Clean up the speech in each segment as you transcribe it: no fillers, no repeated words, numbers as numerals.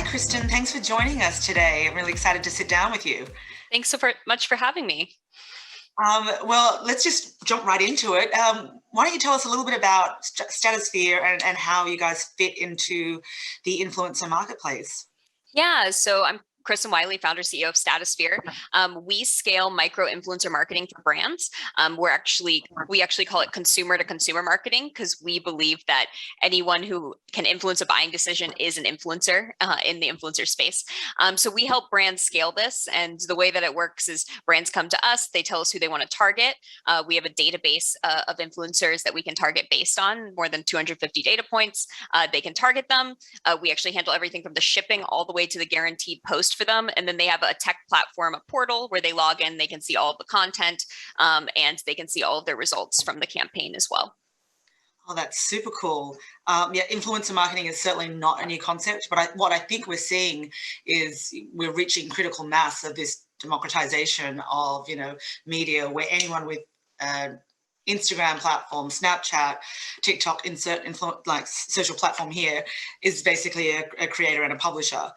Kristen. Thanks for joining us today. I'm really excited to sit down with you. Thanks so much for having me. Well, let's just jump right into it. Why don't you tell us a little bit about Statusphere and how you guys fit into the influencer marketplace? Yeah, so I'm Kristen Wiley, founder CEO of Statusphere. We scale micro influencer marketing for brands. We actually call it consumer to consumer marketing because we believe that anyone who can influence a buying decision is an influencer in the influencer space. So we help brands scale this, and the way that it works is brands come to us, they tell us who they want to target. We have a database of influencers that we can target based on more than 250 data points. They can target them. We actually handle everything from the shipping all the way to the guaranteed post for them. And then they have a tech platform, a portal where they log in, they can see all of the content, and they can see all of their results from the campaign as well. Oh, that's super cool. Yeah, influencer marketing is certainly not a new concept, but what I think we're seeing is we're reaching critical mass of this democratization of, media where anyone with Instagram platform, Snapchat, TikTok, insert like social platform here is basically a creator and a publisher.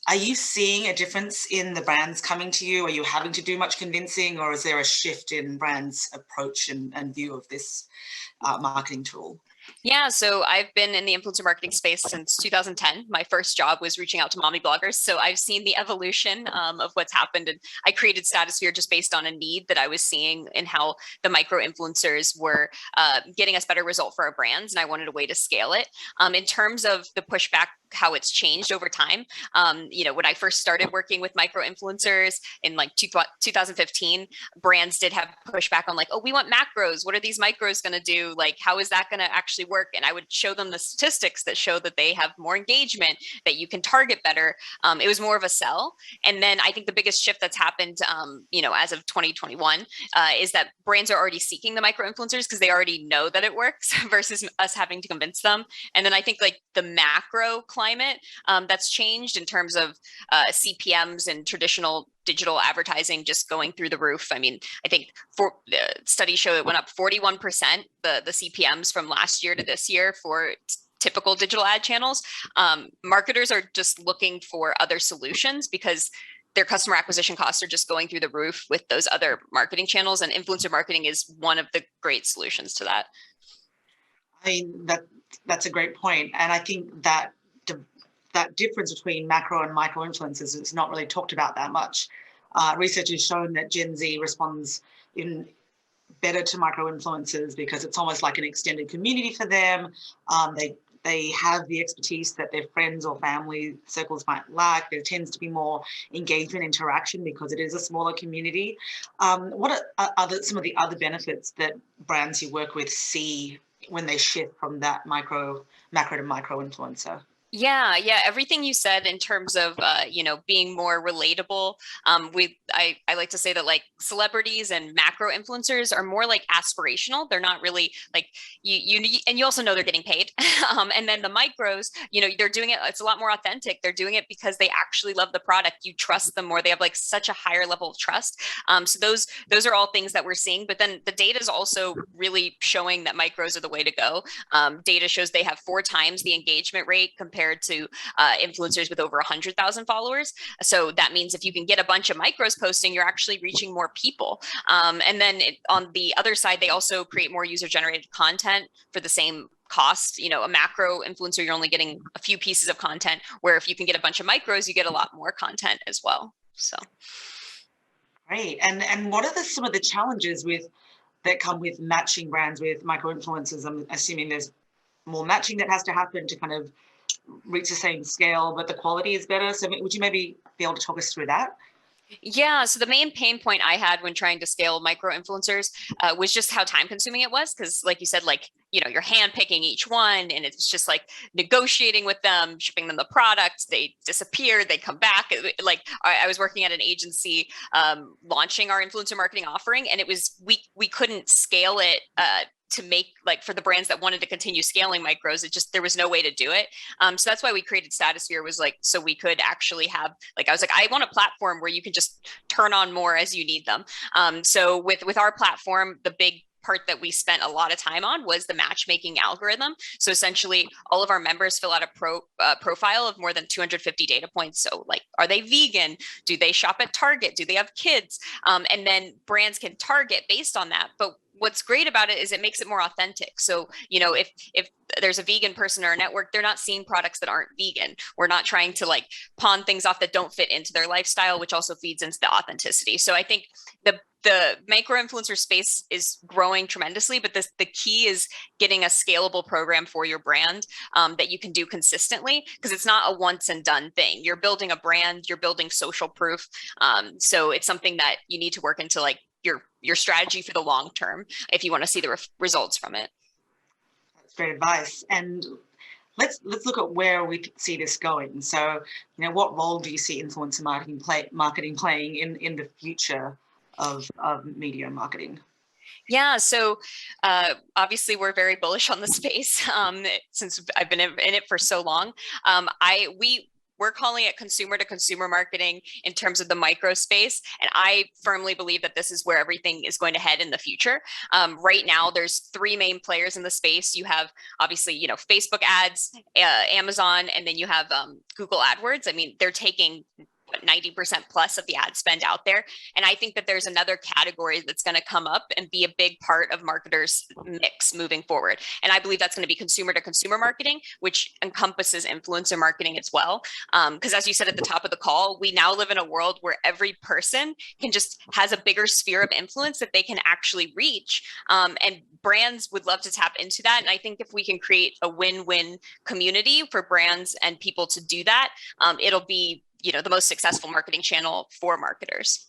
Are you seeing a difference in the brands coming to you? Are you having to do much convincing, or is there a shift in brands' approach and view of this marketing tool? Yeah, so I've been in the influencer marketing space since 2010. My first job was reaching out to mommy bloggers. So I've seen the evolution of what's happened. And I created Statusphere just based on a need that I was seeing in how the micro influencers were getting us better result for our brands. And I wanted a way to scale it. In terms of the pushback, how it's changed over time. When I first started working with micro influencers in like 2015, brands did have pushback on like, oh, we want macros. What are these micros going to do? Like, how is that going to actually work? And I would show them the statistics that show that they have more engagement, that you can target better. It was more of a sell. And then I think the biggest shift that's happened, as of 2021, is that brands are already seeking the micro influencers because they already know that it works versus us having to convince them. And then I think like the macro climate that's changed in terms of CPMs and traditional digital advertising just going through the roof. I mean, I think studies show it went up 41%, the CPMs from last year to this year for typical digital ad channels. Marketers are just looking for other solutions because their customer acquisition costs are just going through the roof with those other marketing channels, and influencer marketing is one of the great solutions to that. I mean, that's a great point. And I think that that difference between macro and micro influencers is not really talked about that much. Research has shown that Gen Z responds in better to micro influencers because it's almost like an extended community for them. They have the expertise that their friends or family circles might lack. There tends to be more engagement, interaction because it is a smaller community. What are some of the other benefits that brands you work with see when they shift from that macro to micro influencer? Yeah, everything you said in terms of being more relatable. I like to say that like celebrities and macro influencers are more like aspirational. They're not really like and you also know they're getting paid. And then the micros, they're doing it. It's a lot more authentic. They're doing it because they actually love the product. You trust them more. They have like such a higher level of trust. So those are all things that we're seeing. But then the data is also really showing that micros are the way to go. Data shows they have 4 times the engagement rate compared to influencers with over 100,000 followers. So that means if you can get a bunch of micros posting, you're actually reaching more people. And then on the other side, they also create more user-generated content for the same cost. A macro influencer, you're only getting a few pieces of content, where if you can get a bunch of micros, you get a lot more content as well. So great. And what are some of the challenges that come with matching brands with micro influencers? I'm assuming there's more matching that has to happen to kind of reach the same scale, but the quality is better. So would you maybe be able to talk us through that? Yeah, so the main pain point I had when trying to scale micro influencers was just how time consuming it was. Because, like you said, you're hand picking each one, and it's just like negotiating with them, shipping them the product. They disappear, they come back. Like I was working at an agency launching our influencer marketing offering, and it was we couldn't scale it to make like for the brands that wanted to continue scaling micros. There was no way to do it. So that's why we created Statusphere, was like so we could actually have I was like, I want a platform where you can just turn on more as you need them. So with our platform, the big part that we spent a lot of time on was the matchmaking algorithm. So essentially, all of our members fill out a profile of more than 250 data points. So like, are they vegan? Do they shop at Target? Do they have kids? And then brands can target based on that. But what's great about it is it makes it more authentic. So, if there's a vegan person or a network, they're not seeing products that aren't vegan. We're not trying to like pawn things off that don't fit into their lifestyle, which also feeds into the authenticity. So I think the micro-influencer space is growing tremendously, but the key is getting a scalable program for your brand that you can do consistently, because it's not a once and done thing. You're building a brand, you're building social proof. So it's something that you need to work into like your strategy for the long term if you want to see the results from it. That's great advice. And let's look at where we see this going. So, what role do you see influencer marketing playing in the future of media marketing? Yeah, so obviously we're very bullish on the space since I've been in it for so long. We're calling it consumer to consumer marketing in terms of the micro space. And I firmly believe that this is where everything is going to head in the future. Right now, there's three main players in the space. You have obviously, Facebook ads, Amazon, and then you have Google AdWords. I mean, they're taking 90% plus of the ad spend out there. And I think that there's another category that's going to come up and be a big part of marketers' mix moving forward. And I believe that's going to be consumer to consumer marketing, which encompasses influencer marketing as well. Because as you said at the top of the call, we now live in a world where every person has a bigger sphere of influence that they can actually reach. And brands would love to tap into that. And I think if we can create a win-win community for brands and people to do that, it'll be the most successful marketing channel for marketers.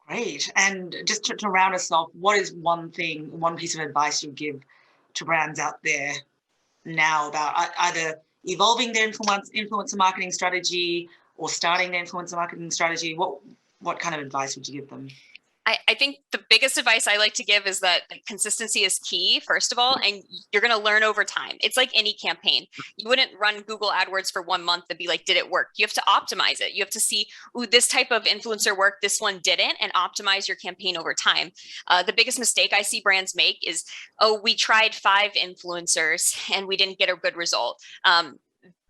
Great. And just to round us off, what is one piece of advice you give to brands out there now about either evolving their influencer marketing strategy or starting their influencer marketing strategy? What kind of advice would you give them? I think the biggest advice I like to give is that consistency is key, first of all, and you're going to learn over time. It's like any campaign. You wouldn't run Google AdWords for 1 month and be like, did it work? You have to optimize it. You have to see, this type of influencer worked, this one didn't, and optimize your campaign over time. The biggest mistake I see brands make is, we tried 5 influencers and we didn't get a good result.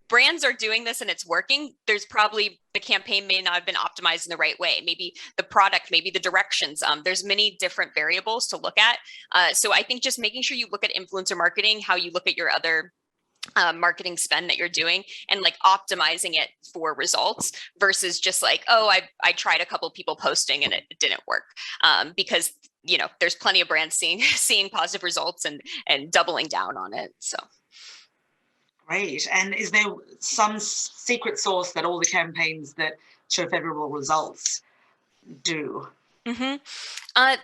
Brands are doing this and it's working. There's probably the campaign may not have been optimized in the right way. Maybe the product, maybe the directions. There's many different variables to look at. So I think just making sure you look at influencer marketing, how you look at your other marketing spend that you're doing, and like optimizing it for results versus just like, I tried a couple people posting and it didn't work. Because there's plenty of brands seeing positive results and doubling down on it. So. Great. And is there some secret sauce that all the campaigns that show favorable results do? Mm-hmm.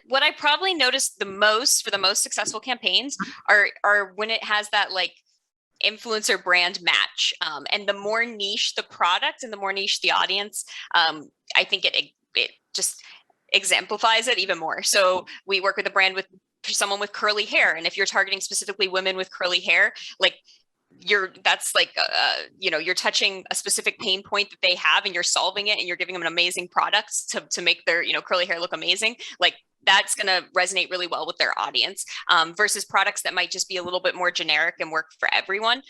What I probably noticed the most for the most successful campaigns are when it has that like influencer brand match. And the more niche the product and the more niche the audience, I think it just exemplifies it even more. So we work with a brand with someone with curly hair. And if you're targeting specifically women with curly hair, like you're touching a specific pain point that they have and you're solving it and you're giving them an amazing product to make their, curly hair look amazing. Like that's going to resonate really well with their audience versus products that might just be a little bit more generic and work for everyone.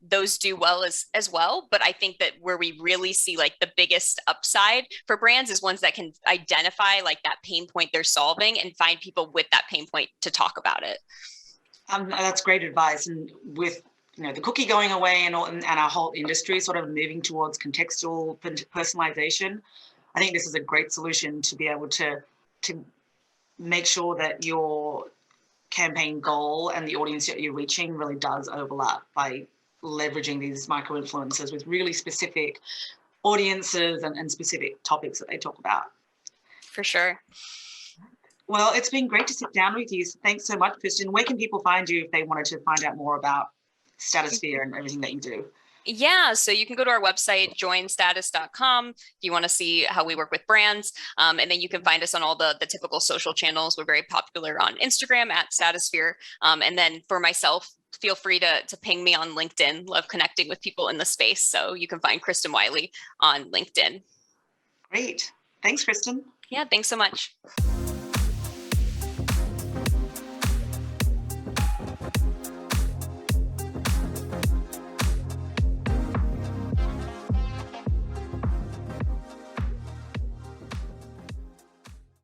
Those do well as well. But I think that where we really see like the biggest upside for brands is ones that can identify like that pain point they're solving and find people with that pain point to talk about it. That's great advice. And with the cookie going away and our whole industry sort of moving towards contextual personalization, I think this is a great solution to be able to make sure that your campaign goal and the audience that you're reaching really does overlap by leveraging these micro-influencers with really specific audiences and specific topics that they talk about. For sure. Well, it's been great to sit down with you. Thanks so much, Kristen. Where can people find you if they wanted to find out more about Statusphere and everything that you do? Yeah, so you can go to our website, joinstatus.com, if you want to see how we work with brands. And then you can find us on all the typical social channels. We're very popular on Instagram at Statusphere. And then for myself, feel free to ping me on LinkedIn. Love connecting with people in the space. So you can find Kristen Wiley on LinkedIn. Great. Thanks, Kristen. Yeah, thanks so much.